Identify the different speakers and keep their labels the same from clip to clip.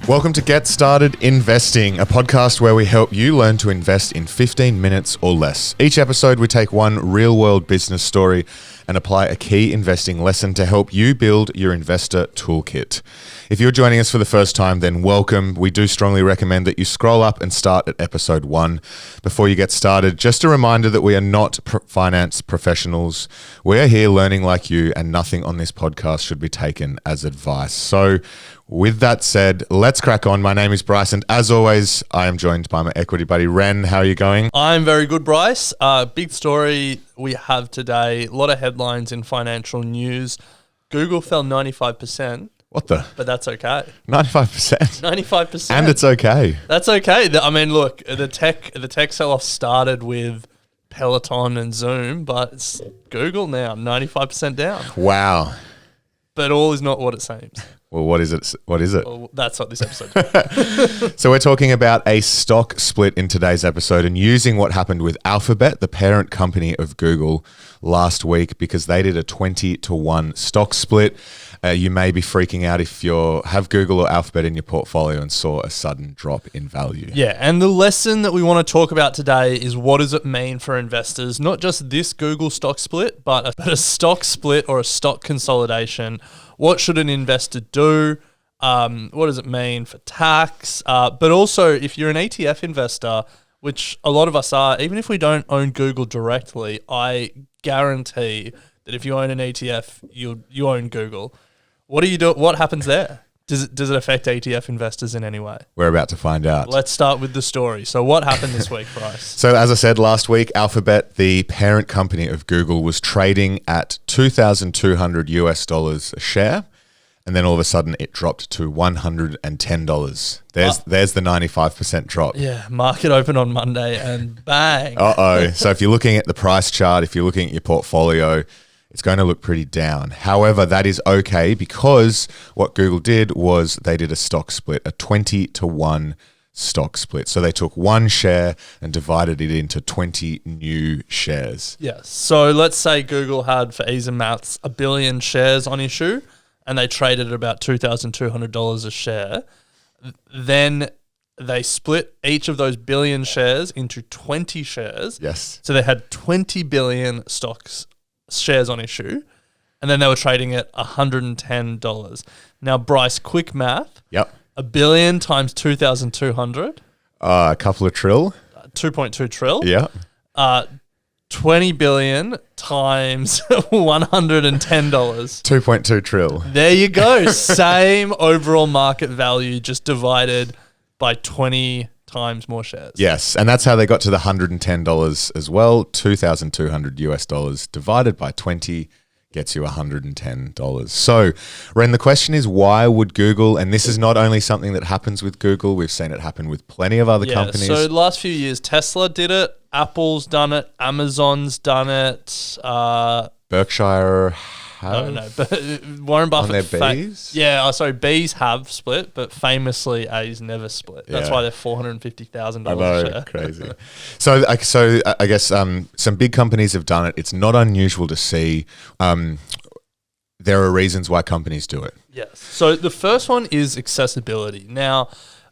Speaker 1: Welcome to Get Started Investing, a podcast where we help you learn to invest in 15 minutes or less. Each episode, we take one real-world business story and apply a key investing lesson to help you build your investor toolkit. If you're joining us for the first time, then welcome. We do strongly recommend that you scroll up and start at episode 1. Before you get started, just a reminder that we are not finance professionals. We are here learning like you, and nothing on this podcast should be taken as advice. So with that said, let's crack on. My name is Bryce, and as always, I am joined by my equity buddy, Ren. How are you going?
Speaker 2: I'm very good, Bryce. Big story we have today. A lot of headlines in financial news. Google fell 95%.
Speaker 1: What the?
Speaker 2: But that's okay.
Speaker 1: 95%?
Speaker 2: 95%.
Speaker 1: And it's okay.
Speaker 2: That's okay. I mean, look, the tech sell-off started with Peloton and Zoom, but it's Google now, 95% down.
Speaker 1: Wow.
Speaker 2: But all is not what it seems.
Speaker 1: Well, what is it? What is it?
Speaker 2: Well, that's what this episode is.
Speaker 1: So we're talking about a stock split in today's episode and using what happened with Alphabet, the parent company of Google, last week because they did a 20-to-1 stock split. You may be freaking out if you have Google or Alphabet in your portfolio and saw a sudden drop in value.
Speaker 2: Yeah, and the lesson that we want to talk about today is what does it mean for investors, not just this Google stock split, but a stock split or a stock consolidation. What should an investor do? What does it mean for tax? But also, if you're an ETF investor, which a lot of us are, even if we don't own Google directly, I guarantee that if you own an ETF, you own Google. What do you do? What happens there? Does it affect ETF investors in any way?
Speaker 1: We're about to find out.
Speaker 2: Let's start with the story. So what happened this week, Bryce?
Speaker 1: So as I said last week, Alphabet, the parent company of Google, was trading at $2,200 a share. And then all of a sudden it dropped to $110. There's the 95% drop.
Speaker 2: Yeah, market open on Monday and bang.
Speaker 1: Uh-oh. So if you're looking at the price chart, if you're looking at your portfolio, it's going to look pretty down. However, that is okay because what Google did was they did a stock split, a 20-to-1 stock split. So they took one share and divided it into 20 new shares.
Speaker 2: Yes. So let's say Google had, for ease of maths, 1 billion shares on issue and they traded at about $2,200 a share. Then they split each of those billion shares into 20 shares.
Speaker 1: Yes.
Speaker 2: So they had 20 billion shares on issue, and then they were trading at $110. Now, Bryce, quick math.
Speaker 1: Yep.
Speaker 2: 1 billion times 2,200.
Speaker 1: A couple of trill.
Speaker 2: 2.2 trill.
Speaker 1: Yeah.
Speaker 2: 20 billion times $110.
Speaker 1: 2.2 trill.
Speaker 2: There you go. Same overall market value, just divided by 20 times more shares.
Speaker 1: Yes, and that's how they got to the $110 as well. $2,200 divided by 20 gets you $110. So, Ren, the question is, why would Google, and this is not only something that happens with Google, we've seen it happen with plenty of other companies.
Speaker 2: So the last few years, Tesla did it, Apple's done it, Amazon's done it.
Speaker 1: Berkshire
Speaker 2: I don't know, but Warren Buffett.
Speaker 1: On their Bs?
Speaker 2: Bs have split, but famously A's never split. That's why they're $450,000 a share.
Speaker 1: Crazy. So I guess some big companies have done it. It's not unusual to see. There are reasons why companies do it.
Speaker 2: Yes. So the first one is accessibility. Now,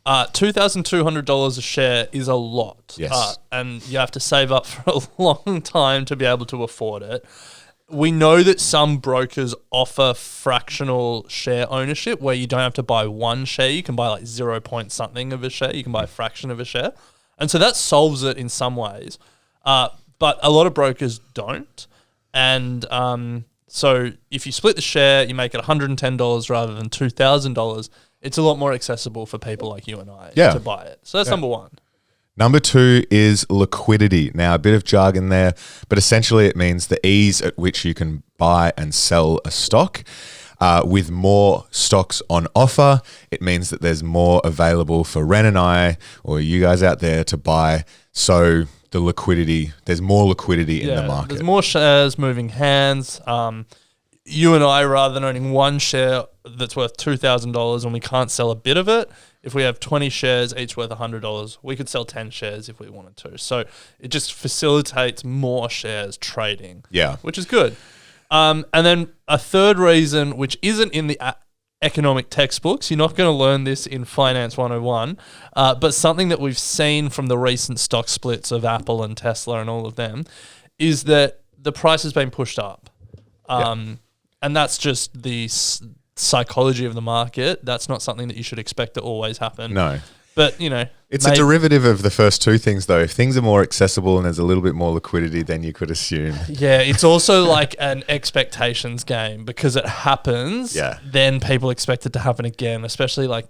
Speaker 2: $2,200 a share is a lot.
Speaker 1: Yes.
Speaker 2: And you have to save up for a long time to be able to afford it. We know that some brokers offer fractional share ownership where you don't have to buy one share. You can buy like 0 point something of a share. You can buy a fraction of a share. And so that solves it in some ways. But a lot of brokers don't. And so if you split the share, you make it $110 rather than $2,000. It's a lot more accessible for people like you and I to buy it. So that's number one.
Speaker 1: Number 2 is liquidity. Now, a bit of jargon there, but essentially it means the ease at which you can buy and sell a stock. With more stocks on offer, it means that there's more available for Ren and I, or you guys out there, to buy. So the liquidity, there's more liquidity in the market.
Speaker 2: There's more shares moving hands. You and I, rather than owning one share that's worth $2,000 and we can't sell a bit of it, if we have 20 shares, each worth $100, we could sell 10 shares if we wanted to. So it just facilitates more shares trading, which is good. And then a third reason, which isn't in the economic textbooks. You're not going to learn this in Finance 101, but something that we've seen from the recent stock splits of Apple and Tesla and all of them is that the price has been pushed up. And that's just the psychology of the market. That's not something that you should expect to always happen.
Speaker 1: No.
Speaker 2: But, you know.
Speaker 1: It's a derivative of the first two things, though. If things are more accessible and there's a little bit more liquidity, then you could assume.
Speaker 2: Yeah, it's also like an expectations game because it happens.
Speaker 1: Yeah.
Speaker 2: Then people expect it to happen again, especially like,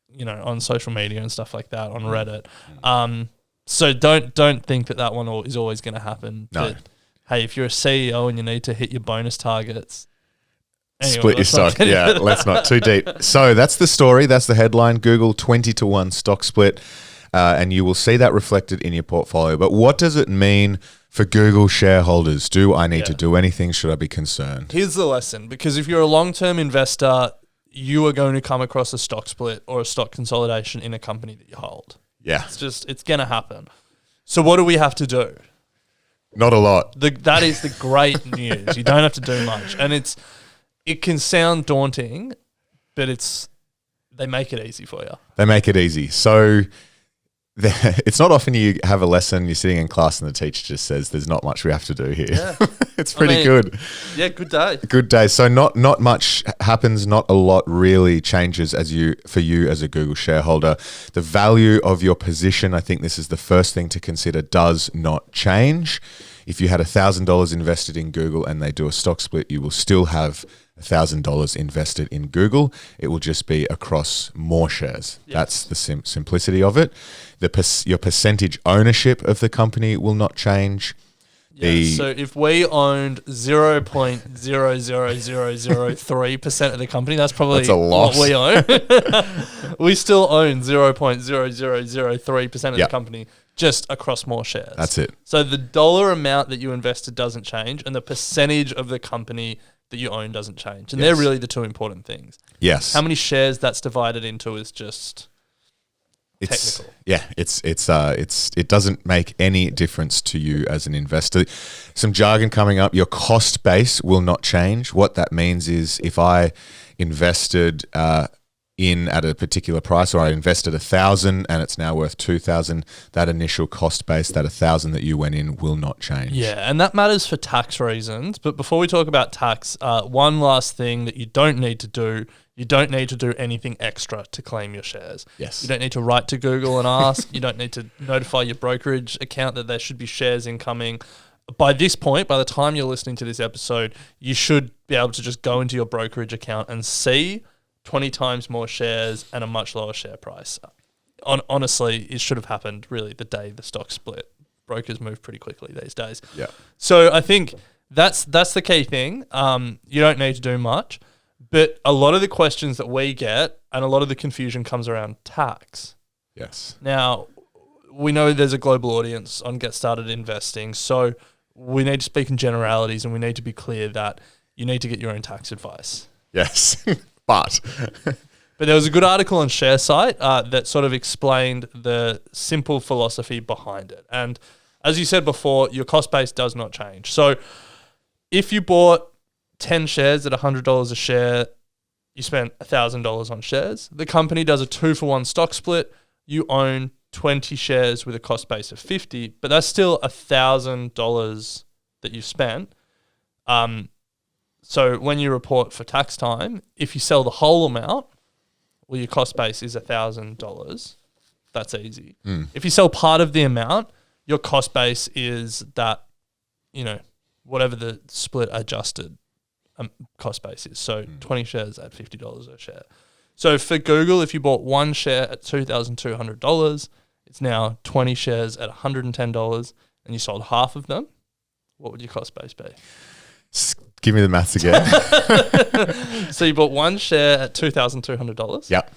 Speaker 2: you know, on social media and stuff like that, on Reddit. So don't think that one is always going to happen.
Speaker 1: No.
Speaker 2: But, hey, if you're a CEO and you need to hit your bonus targets, anyway,
Speaker 1: split your stock. Yeah, let's not too deep. So that's the story. That's the headline. Google 20-1 stock split. And you will see that reflected in your portfolio. But what does it mean for Google shareholders? Do I need to do anything? Should I be concerned?
Speaker 2: Here's the lesson. Because if you're a long-term investor, you are going to come across a stock split or a stock consolidation in a company that you hold.
Speaker 1: Yeah.
Speaker 2: It's going to happen. So what do we have to do?
Speaker 1: Not a lot.
Speaker 2: That is the great news. You don't have to do much. And it can sound daunting, but they make it easy for you.
Speaker 1: They make it easy. So it's not often you have a lesson, you're sitting in class and the teacher just says, there's not much we have to do here. Yeah. It's pretty good.
Speaker 2: Yeah, good day.
Speaker 1: Good day. So not much happens, not a lot really changes for you as a Google shareholder. The value of your position, I think this is the first thing to consider, does not change. If you had $1,000 invested in Google and they do a stock split, you will still have $1,000 invested in Google. It will just be across more shares. Yes. That's the simplicity of it. Your percentage ownership of the company will not change.
Speaker 2: Yeah, so if we owned 0.00003% of the company, that's probably
Speaker 1: a loss.
Speaker 2: What we own. We still own 0.0003% of the company, just across more shares.
Speaker 1: That's it.
Speaker 2: So the dollar amount that you invested doesn't change, and the percentage of the company that you own doesn't change. And they're really the two important things.
Speaker 1: Yes.
Speaker 2: How many shares that's divided into is just technical.
Speaker 1: Yeah, it doesn't make any difference to you as an investor. Some jargon coming up. Your cost base will not change. What that means is if I invested in at a particular price, or I invested 1,000 and it's now worth 2,000, that initial cost base, that 1,000 that you went in, will not change.
Speaker 2: Yeah, and that matters for tax reasons. But before we talk about tax, one last thing that you don't need to do. You don't need to do anything extra to claim your shares.
Speaker 1: Yes.
Speaker 2: You don't need to write to Google and ask. You don't need to notify your brokerage account that there should be shares incoming. By this point, by the time you're listening to this episode, you should be able to just go into your brokerage account and see 20 times more shares and a much lower share price. Honestly, it should have happened really the day the stock split. Brokers move pretty quickly these days.
Speaker 1: Yeah.
Speaker 2: So I think that's the key thing. You don't need to do much. But a lot of the questions that we get and a lot of the confusion comes around tax.
Speaker 1: Yes.
Speaker 2: Now, we know there's a global audience on Get Started Investing, so we need to speak in generalities and we need to be clear that you need to get your own tax advice.
Speaker 1: Yes, but
Speaker 2: there was a good article on ShareSite that sort of explained the simple philosophy behind it. And as you said before, your cost base does not change. So if you bought 10 shares at $100 a share, you spent $1,000 on shares. The company does a 2-for-1 stock split. You own 20 shares with a cost base of 50, but that's still $1,000 that you've spent. So when you report for tax time, if you sell the whole amount, well, your cost base is $1,000. That's easy. If you sell part of the amount, your cost base is that, whatever the split adjusted cost base is. So 20 shares at $50 a share. So for Google, if you bought one share at $2,200, it's now 20 shares at $110, and you sold half of them, what would your cost base be?
Speaker 1: Give me the maths again.
Speaker 2: So you bought one share at $2,200.
Speaker 1: Yep.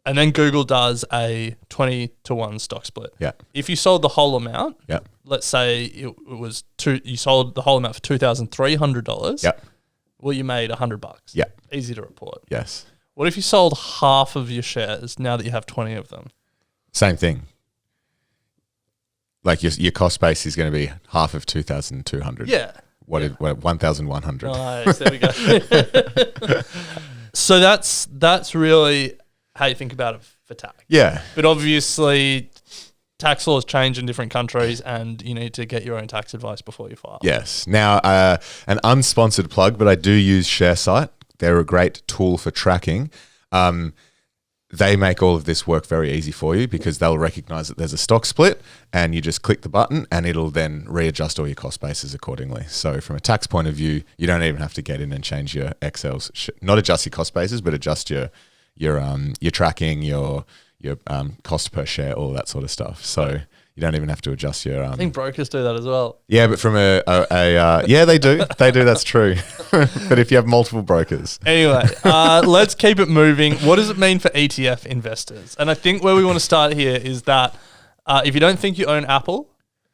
Speaker 2: And then Google does a 20-1 stock split.
Speaker 1: Yeah.
Speaker 2: If you sold the whole amount,
Speaker 1: yep.
Speaker 2: Let's say it was you sold the whole amount for $2,300.
Speaker 1: Yep.
Speaker 2: Well, you made $100.
Speaker 1: Yeah.
Speaker 2: Easy to report.
Speaker 1: Yes.
Speaker 2: What if you sold half of your shares now that you have 20 of them?
Speaker 1: Same thing. Like your cost base is going to be half of 2,200.
Speaker 2: Yeah.
Speaker 1: What 1,100?
Speaker 2: Nice. There we go. So that's really how you think about it for tax.
Speaker 1: Yeah.
Speaker 2: But obviously, tax laws change in different countries, and you need to get your own tax advice before you file.
Speaker 1: Yes. Now, an unsponsored plug, but I do use ShareSite. They're a great tool for tracking. They make all of this work very easy for you because they'll recognize that there's a stock split and you just click the button and it'll then readjust all your cost bases accordingly. So from a tax point of view, you don't even have to get in and change your Excel's, not adjust your cost bases, but adjust your tracking, your cost per share, all that sort of stuff. So you don't even have to adjust your.
Speaker 2: I think brokers do that as well.
Speaker 1: Yeah, but from yeah, they do. They do. That's true. But if you have multiple brokers.
Speaker 2: Anyway, let's keep it moving. What does it mean for ETF investors? And I think where we want to start here is that if you don't think you own Apple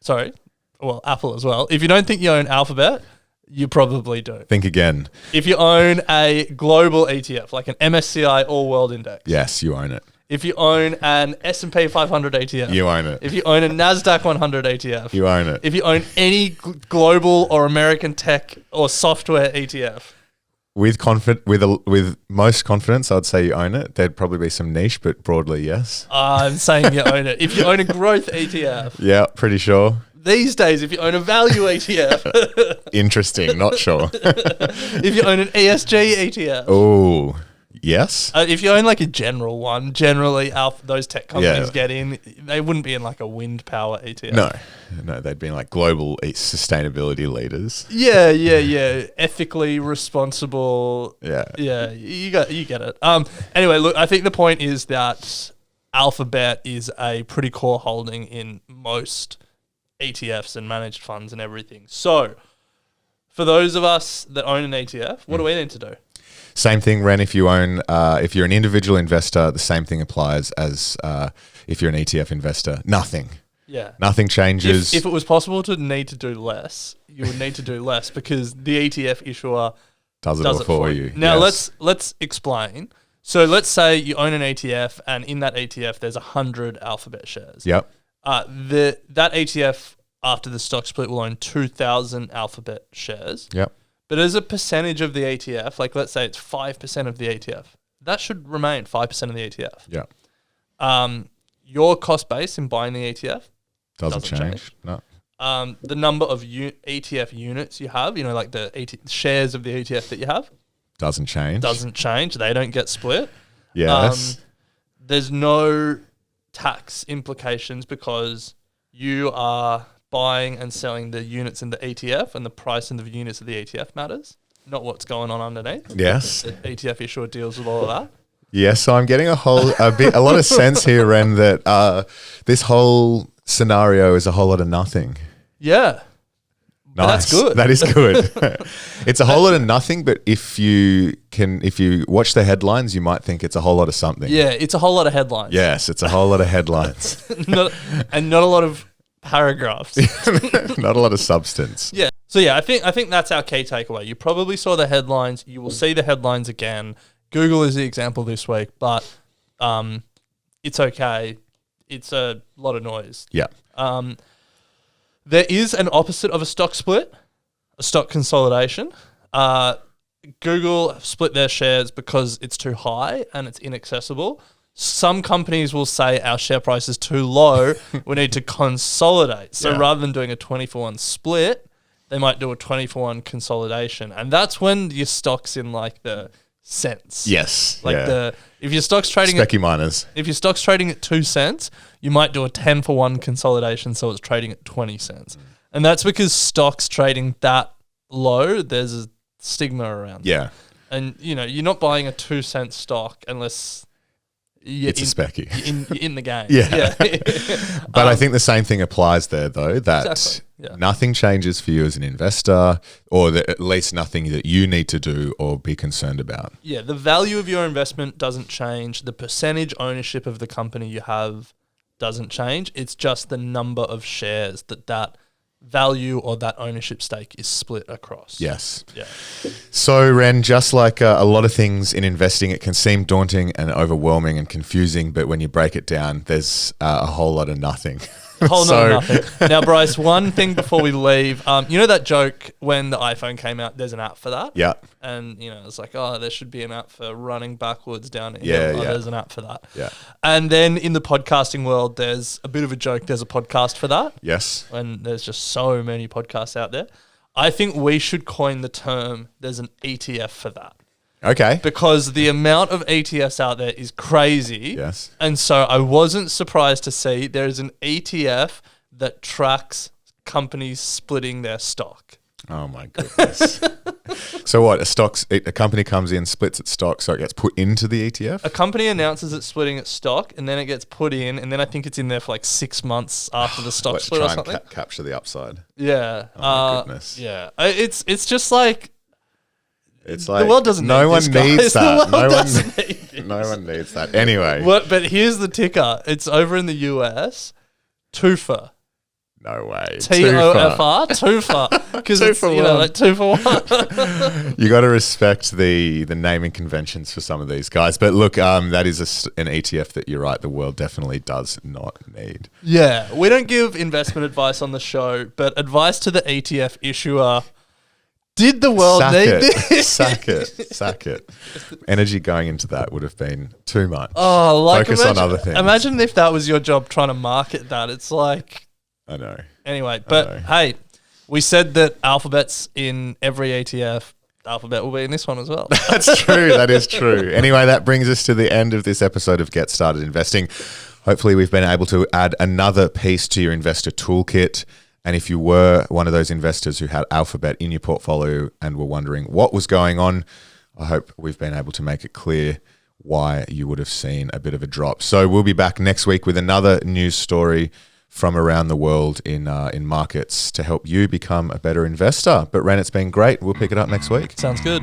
Speaker 2: as well. If you don't think you own Alphabet, you probably do.
Speaker 1: Think again.
Speaker 2: If you own a global ETF, like an MSCI All World Index.
Speaker 1: Yes, you own it.
Speaker 2: If you own an S&P 500 ETF.
Speaker 1: You own it.
Speaker 2: If you own a NASDAQ 100 ETF.
Speaker 1: You own it.
Speaker 2: If you own any global or American tech or software ETF.
Speaker 1: With most confidence, I'd say you own it. There'd probably be some niche, but broadly, yes.
Speaker 2: I'm saying you own it. If you own a growth ETF.
Speaker 1: Yeah, pretty sure.
Speaker 2: These days, if you own a value ETF.
Speaker 1: Interesting, not sure.
Speaker 2: If you own an ESG ETF.
Speaker 1: Oh, yes.
Speaker 2: If you own like a general one, generally those tech companies get in, they wouldn't be in like a wind power ETF.
Speaker 1: No, they'd be in like global sustainability leaders.
Speaker 2: Yeah. Ethically responsible. Yeah, you get it. Anyway, look, I think the point is that Alphabet is a pretty core holding in most ETFs and managed funds and everything. So, for those of us that own an ETF, what do we need to do?
Speaker 1: Same thing, Ren. If you own, if you're an individual investor, the same thing applies as if you're an ETF investor. Nothing.
Speaker 2: Yeah.
Speaker 1: Nothing changes.
Speaker 2: If it was possible to need to do less, you would need to do less because the ETF issuer
Speaker 1: does it all for you.
Speaker 2: Now
Speaker 1: yes.
Speaker 2: let's explain. So let's say you own an ETF, and in that ETF there's 100 Alphabet shares.
Speaker 1: Yep.
Speaker 2: That ETF after the stock split will own 2,000 Alphabet shares.
Speaker 1: Yep.
Speaker 2: But as a percentage of the ETF, like let's say it's 5% of the ETF, that should remain 5% of the ETF.
Speaker 1: Yeah.
Speaker 2: Your cost base in buying the ETF
Speaker 1: doesn't change. No.
Speaker 2: The number of ETF units you have, like the shares of the ETF that you have,
Speaker 1: doesn't change.
Speaker 2: They don't get split.
Speaker 1: Yes.
Speaker 2: There's no tax implications because you are buying and selling the units in the ETF, and the price in the units of the ETF matters, not what's going on underneath.
Speaker 1: Yes.
Speaker 2: The ETF issuer deals with all of that.
Speaker 1: Yes, so I'm getting a lot of sense here, Ren, that this whole scenario is a whole lot of nothing.
Speaker 2: Yeah.
Speaker 1: Nice.
Speaker 2: That's good.
Speaker 1: That is good. It's a whole lot of nothing, but if you watch the headlines, you might think it's a whole lot of something.
Speaker 2: Yeah, it's a whole lot of headlines.
Speaker 1: Yes, it's a whole lot of headlines.
Speaker 2: not a lot of paragraphs.
Speaker 1: Not a lot of substance.
Speaker 2: Yeah. So yeah, I think that's our key takeaway. You probably saw the headlines. You will see the headlines again. Google is the example this week, but it's okay. It's a lot of noise.
Speaker 1: Yeah.
Speaker 2: There is an opposite of a stock split, a stock consolidation. Google split their shares because it's too high and it's inaccessible. Some companies will say our share price is too low. We need to consolidate. So rather than doing a 20-for-1 split, they might do a 20-for-1 consolidation. And that's when your stock's in like the cents.
Speaker 1: Yes. If your stock's trading at
Speaker 2: 2 cents, you might do a 10-for-1 consolidation so it's trading at 20 cents. And that's because stocks trading that low, there's a stigma around.
Speaker 1: Yeah.
Speaker 2: And you're not buying a 2-cent stock unless
Speaker 1: it's a specky.
Speaker 2: in the game.
Speaker 1: Yeah. But I think the same thing applies there, though, that nothing changes for you as an investor, or at least nothing that you need to do or be concerned about.
Speaker 2: Yeah, the value of your investment doesn't change. The percentage ownership of the company you have doesn't change. It's just the number of shares that value or that ownership stake is split across.
Speaker 1: Yes.
Speaker 2: Yeah.
Speaker 1: So, Ren, just like a lot of things in investing, it can seem daunting and overwhelming and confusing, but when you break it down, there's a whole lot of nothing.
Speaker 2: Whole
Speaker 1: So-
Speaker 2: no nothing. Now, Bryce, one thing before we leave. You know that joke when the iPhone came out, there's an app for that?
Speaker 1: Yeah.
Speaker 2: And, it's like, oh, there should be an app for running backwards down here.
Speaker 1: Yeah,
Speaker 2: Oh,
Speaker 1: yeah.
Speaker 2: there's an app for that.
Speaker 1: Yeah.
Speaker 2: And then in the podcasting world, there's a bit of a joke. There's a podcast for that.
Speaker 1: Yes.
Speaker 2: And there's just so many podcasts out there. I think we should coin the term, there's an ETF for that.
Speaker 1: Okay.
Speaker 2: Because the amount of ETFs out there is crazy.
Speaker 1: Yes.
Speaker 2: And so I wasn't surprised to see there is an ETF that tracks companies splitting their stock.
Speaker 1: Oh my goodness. So what? A company comes in, splits its stock, so it gets put into the ETF?
Speaker 2: A company announces it's splitting its stock, and then it gets put in, and then I think it's in there for like 6 months after the stock
Speaker 1: Let's
Speaker 2: split or
Speaker 1: try and
Speaker 2: something.
Speaker 1: capture the upside.
Speaker 2: Yeah.
Speaker 1: Oh my goodness.
Speaker 2: Yeah. It's just like
Speaker 1: It's like
Speaker 2: the world doesn't
Speaker 1: no
Speaker 2: need
Speaker 1: one
Speaker 2: this, guys.
Speaker 1: needs
Speaker 2: The
Speaker 1: that.
Speaker 2: world
Speaker 1: No one,
Speaker 2: doesn't need this.
Speaker 1: no one needs that. Anyway,
Speaker 2: But here's the ticker. It's over in the US. TOFR.
Speaker 1: no way.
Speaker 2: TOFR. TOFR. Because
Speaker 1: Two
Speaker 2: it's,
Speaker 1: for
Speaker 2: you know,
Speaker 1: one.
Speaker 2: like 2 for 1.
Speaker 1: You got to respect the naming conventions for some of these guys. But look, that is an ETF that you're right. The world definitely does not need.
Speaker 2: Yeah. We don't give investment advice on the show, but advice to the ETF issuer. Did the world
Speaker 1: Sack
Speaker 2: need
Speaker 1: it.
Speaker 2: this?
Speaker 1: Sack it. Sack it. Energy going into that would have been too much.
Speaker 2: Oh, like
Speaker 1: Focus on other things.
Speaker 2: Imagine if that was your job trying to market that. It's like,
Speaker 1: I know.
Speaker 2: anyway. But hey, we said that Alphabet's in every ETF. Alphabet will be in this one as well.
Speaker 1: That's true. That is true. Anyway, that brings us to the end of this episode of Get Started Investing. Hopefully, we've been able to add another piece to your investor toolkit. And if you were one of those investors who had Alphabet in your portfolio and were wondering what was going on, I hope we've been able to make it clear why you would have seen a bit of a drop. So we'll be back next week with another news story from around the world in markets to help you become a better investor. But Ren, it's been great. We'll pick it up next week.
Speaker 2: Sounds good.